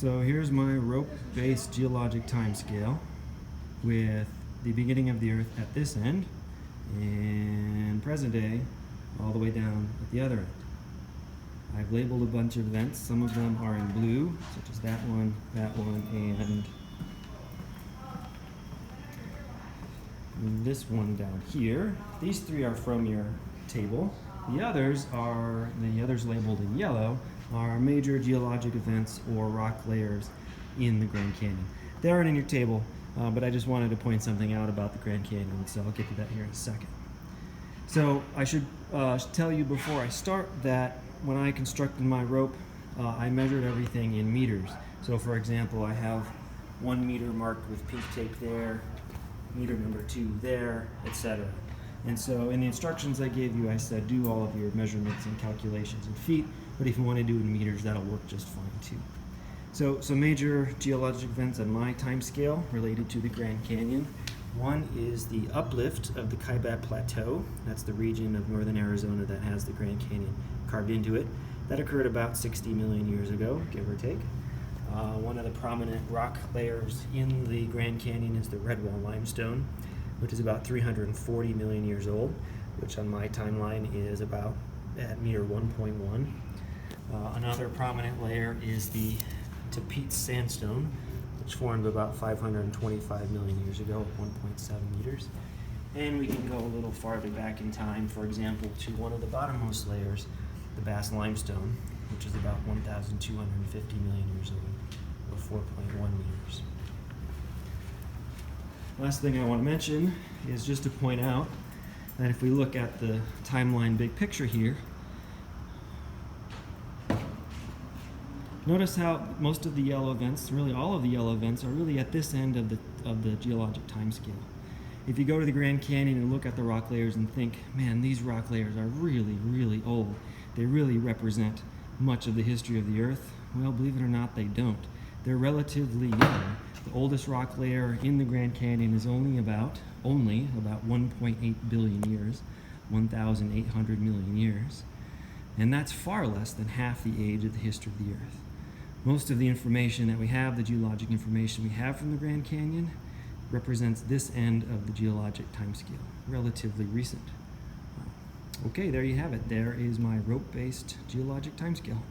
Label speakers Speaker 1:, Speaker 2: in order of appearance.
Speaker 1: So here's my rope-based geologic timescale with the beginning of the Earth at this end and present day all the way down at the other end. I've labeled a bunch of events. Some of them are in blue, such as that one, and this one down here. These three are from your table. The others labeled in yellow are major geologic events or rock layers in the Grand Canyon. They aren't in your table, but I just wanted to point something out about the Grand Canyon, so I'll get to that here in a second. So I should tell you before I start that when I constructed my rope, I measured everything in meters. So for example, I have 1 meter marked with pink tape there, meter number 2 there, etc. And so in the instructions I gave you, I said do all of your measurements and calculations in feet, but if you want to do it in meters, that'll work just fine too. So some major geologic events on my time scale related to the Grand Canyon. One is the uplift of the Kaibab Plateau. That's the region of northern Arizona that has the Grand Canyon carved into it. That occurred about 60 million years ago, give or take. One of the prominent rock layers in the Grand Canyon is the Redwall limestone, which is about 340 million years old, which on my timeline is about at meter 1.1. Another prominent layer is the Tapeats sandstone, which formed about 525 million years ago at 1.7 meters. And we can go a little farther back in time, for example, to one of the bottommost layers, the Bass limestone, which is about 1,250 million years old, or 4.1 meters. Last thing I want to mention is just to point out that if we look at the timeline big picture here, notice how most of the yellow events, really all of the yellow events, are really at this end of the geologic time scale. If you go to the Grand Canyon and look at the rock layers and think, man, these rock layers are really, really old. They really represent much of the history of the Earth. Well, believe it or not, they don't. They're relatively young. The oldest rock layer in the Grand Canyon is only about 1.8 billion years, 1,800 million years. And that's far less than half the age of the history of the Earth. Most of the information that we have, the geologic information we have from the Grand Canyon, represents this end of the geologic timescale, relatively recent. Okay, there you have it. There is my rope-based geologic timescale.